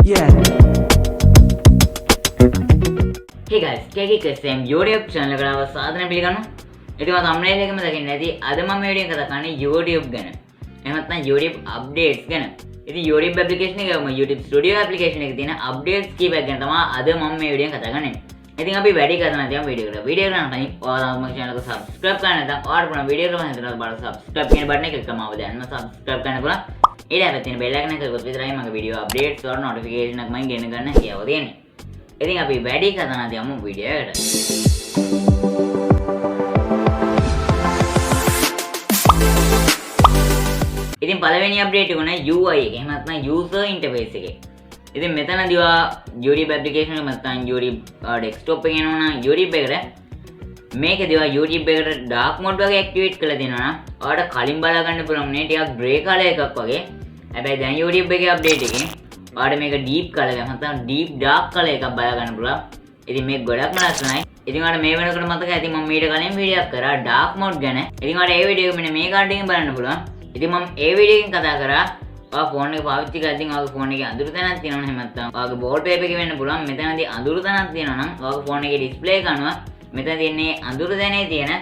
Yeah. Hey guys, Geeks YouTube channel එකට ආව සාදරයෙන් පිළිගන්නවා. ඉතින් මම thumbnail එකෙම දකින්න ඇති අද මම මේ වීඩියෝ කතා කරන්නේ YouTube ගැන. එහෙම නැත්නම් YouTube updates ගැන. ඉතින් YouTube application එකම YouTube Studio application එකේ තියෙන updates කීපයක් ගැන තමයි අද මම මේ වීඩියෝ කතා කරන්නේ. ඉතින් අපි වැඩි කතා නැතිවම වීඩියෝ කරලා කරන්න කලින් ඔයාලා මගේ channel එක subscribe කරන්න නැත්නම් ඔයාලා පුරා වීඩියෝ කරලා හිතනවා බලන්න subscribe කියන බටන් එක ක්ලික් කරාම දැන්ම subscribe කරන්න පුළුවන්. ඊට පස්සේ තියෙන bell icon එක කරගොත් විතරයි මගේ වීඩියෝ updates or notification එකක් මම ගෙන ගන්න හැකියාව තියෙන්නේ. ඉතින් අපි වැඩි කතා නැතිවම වීඩියෝ එකට. ඉතින් පළවෙනි අප්ඩේට් එක උනේ UI එක. එහෙම නැත්නම් user interface එකේ. ඉතින් මෙතනදී ඔයා YouTube application එක නැත්නම් YouTube desktop එකේ යනවා නම් YouTube එකට මේකදී ඔයා YouTube එකට dark mode වගේ activate කරලා දෙනවා නම් ඔයාලට කලින් බලා ගන්න පුළුවන් නේ ටිකක් grey color එකක් වගේ. හැබැයි දැන් YouTube එකේ අප්ඩේට් එකේ ඔයාලට මේක deep color එකක් නැත්නම් deep dark color එකක් බලා ගන්න පුළුවන්. ඉතින් මේක ගොඩක්ම ලස්සනයි. ඉතින් ඔයාලට මේ වෙනකොට මතක ඇති මම ඊට කලින් වීඩියෝ එකක් කරා dark mode ගැන. ඉතින් ඔයාලට ඒ වීඩියෝ එක මෙන්න මේ කාඩ් එකෙන් බලන්න පුළුවන්. ඉතින් මම ඒ වීඩියෝ එකෙන් කතා කරා ඔයා ෆෝන් එක පාවිච්චි කරද්දී ඔයාගේ ෆෝන් එකේ අඳුරු තැනක් තියෙනවා නම් එහෙම නැත්නම් ඔයාගේ wallpaper එකේ වෙන්න පුළුවන්. මෙතනදී අඳුරු තැනක් තියෙනවා නම් ඔයාගේ ෆෝන් එකේ display එක අනුව මෙතන තියෙන්නේ අඳුරු තැනේ තියෙන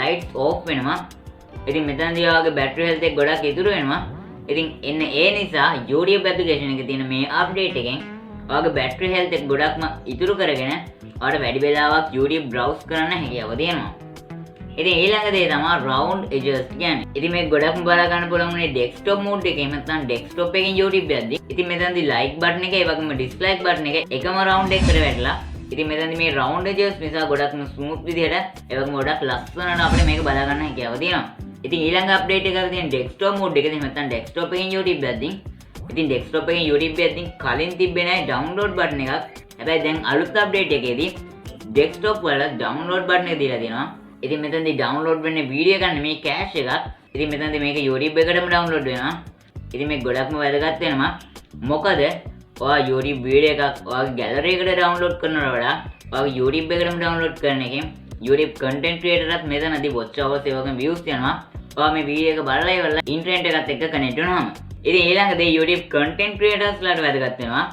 lights off වෙනවා. ඉතින් මෙතනදී ඔයාගේ battery health එක ගොඩක් ඉතුරු වෙනවා. ඉතින් එන්න ඒ නිසා YouTube application එකේ තියෙන මේ update එකෙන් ඔයාගේ battery health එක ගොඩක්ම ඉතුරු කරගෙන ඔයාලට වැඩි වෙලාවක් YouTube browse කරන්න හැකියාව තියෙනවා. ඉතින් ඊළඟ දේ තමයි round edges කියන්නේ. ඉතින් මේක ගොඩක්ම බලා ගන්න පුළුවන් මේ desktop mode එකේ එහෙම නැත්නම් desktop එකකින් YouTube යද්දී. ඉතින් මෙතනදී like button එක ඒ වගේම dislike button එක එකම round එකකට වැටලා. ඉතින් මෙතනදී මේ round edges නිසා ගොඩක්ම smooth විදිහට ඒ වගේම ගොඩක් ලස්සනට අපිට මේක බලා ගන්න හැකියාව තියෙනවා. ඉතින් ඊළඟ අප්ඩේට් එකක තියෙන desktop mode එකේ එහෙම නැත්නම් desktop එකකින් YouTube යද්දී. ඉතින් desktop එකකින් YouTube යද්දී කලින් තිබ්බේ නැහැ download button එකක්. හැබැයි දැන් අලුත් අප්ඩේට් එකේදී desktop වල download button එක දීලා තියෙනවා. ඉතින් මෙතනදී download වෙන්නේ වීඩියෝ එකක් නෙමෙයි cache එකක්. ඉතින් මෙතනදී මේක YouTube එකටම download වෙනවා. ඉතින් මේක ගොඩක්ම වැදගත් වෙනවා. මොකද ඔයා YouTube වීඩියෝ එකක් ඔයාගේ gallery එකට download කරනවට වඩා ඔයාගේ YouTube එකටම download කරන එකෙන් YouTube content creatorත් මෙතනදී watch hours ඒ වගේ views යනවා. ඔයා මේ වීඩියෝ එක බලලා ඉවරලා internet එකත් එක්ක connect වෙනවාම. ඉතින් ඊළඟ දේ YouTube content creators ලාට වැදගත් වෙනවා.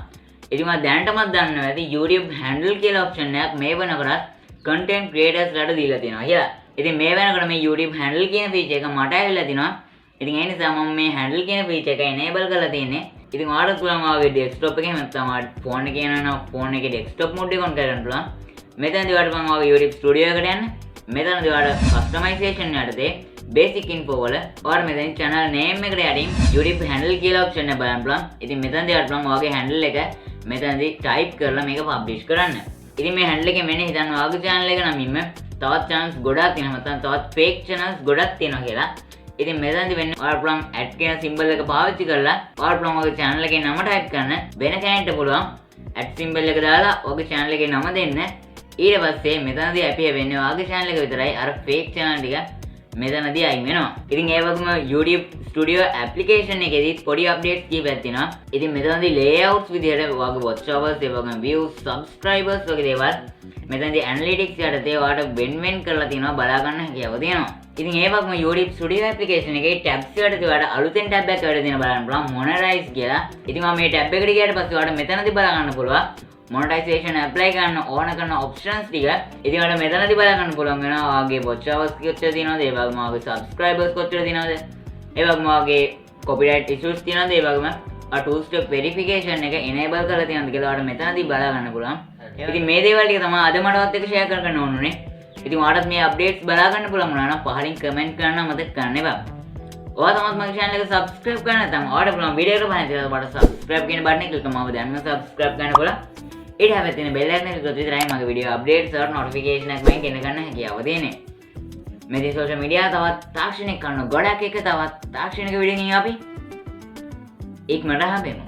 ඉතින් මම දැනටමත් දන්නවා ඇති YouTube handle කියලා option එකක් මේ වෙනකොටත් content creators ලාට දීලා තියෙනවා කියලා. ඉතින් මේ වෙනකොට මේ YouTube handle කියන feature එක මට ඇවිල්ලා තිනවා. ඉතින් ඒ නිසා මම මේ handle කියන feature එක enable කරලා තියෙන්නේ. ඉතින් ඔයාලට පුළුවන් ඔයාගේ desktop එකේ නැත්නම් ඔයාගේ phone එකේ යනවා phone එකේ desktop mode එක on කරගන්න පුළුවන්. මෙතනදී ඔයාලට මම ඔයාගේ YouTube studio එකට යන්න. මෙතනදී ඔයාලට customization යටතේ basic info වල ඔයාලා මෙතන channel name එකට යටින් YouTube handle කියලා option එක බලන්න පුළුවන්. ඉතින් මෙතනදී ඔයාලට පුළුවන් ඔයාගේ handle එක මෙතනදී type කරලා මේක publish කරන්න. ඉතින් මේ handle එකෙන් වෙන්නේ හිතන්න ඔයාගේ channel එක නම් ඉන්න තවත් channels ගොඩක් තියෙනවා නැත්නම් තවත් fake channels ගොඩක් තියෙනවා කියලා. ඉතින් මෙතනදී වෙන්නේ ඔයාලා පුළුවන් add කියන symbol එක පාවිච්චි කරලා ඔයාලා පුළුවන් ඔයාගේ channel එකේ නම type කරන්න. වෙන කෙනෙක්ට පුළුවන් add symbol එක දාලා ඔයාගේ channel එකේ නම දෙන්න. ඊට පස්සේ මෙතනදී appear වෙන්නේ ඔයාගේ channel එක විතරයි. අර fake channel ටික මෙතනදී අයින් වෙනවා. ඉතින් ඒ වගේම YouTube Studio application එකේදී පොඩි updates කීපයක් තියෙනවා. ඉතින් මෙතනදී layouts විදිහට ඔයාගේ watch hours ඒ වගේම views subscribers වගේ දේවල් මෙතනදී analytics යටතේ ඔයාලට වෙන් කරලා තියෙනවා බලා ගන්න හැකියාව තියෙනවා. ඉතින් ඒ වගේම YouTube Studio application එකේ tabs යටතේ ඔයාලට අලුතෙන් tab එකක් වැඩ දෙන බලන්න පුළුවන් monetize කියලා. ඉතින් මම මේ tab එකට ගියාට පස්සේ ඔයාලට මෙතනදී බලා ගන්න පුළුවන් monetization apply කරන්න ඕන කරන options ටික. ඉතින් ඔයාලට මෙතනදී බලා ගන්න පුළුවන් වෙනවා ඔයාගේ watch hours කොච්චර තියෙනවද, ඒ වගේම ඔයාගේ subscribers කොච්චර තියෙනවද, ඒ වගේම ඔයාගේ copyright issues තියෙනවද, ඒ වගේම two step verification එක enable කරලා තියෙනවද කියලා ඔයාලට මෙතනදී බලා ගන්න පුළුවන්. ඉතින් මේ දේවල් ටික තමයි අද මටවත් එක්ක share කරගන්න ඕනුනේ. ඉතින් ඔයාලට මේ updates බලා ගන්න පුළුවන් වුණා නම් පහලින් comment කරන්න මතක කරන්න එපා. ඔයා තමයි මගේ channel එක subscribe කරන්න නැත්නම් ඔයාලට පුළුවන් වීඩියෝ එක බලන්න ඉතින් ඔයාලට subscribe කියන button එක click කරාම දැන්ම subscribe කරන්න පුළුවන්. ඊට හැබැයි තියෙන bell icon එක click කරලා මගේ වීඩියෝ updates or notification එක මම ගෙන ගන්න හැකියාව දෙන්නේ. මේ social media තවත් තාක්ෂණික කන්න ගොඩක් එක තවත් තාක්ෂණික වීඩියෝ එකකින් අපි ඉක්මනට හම්බෙමු.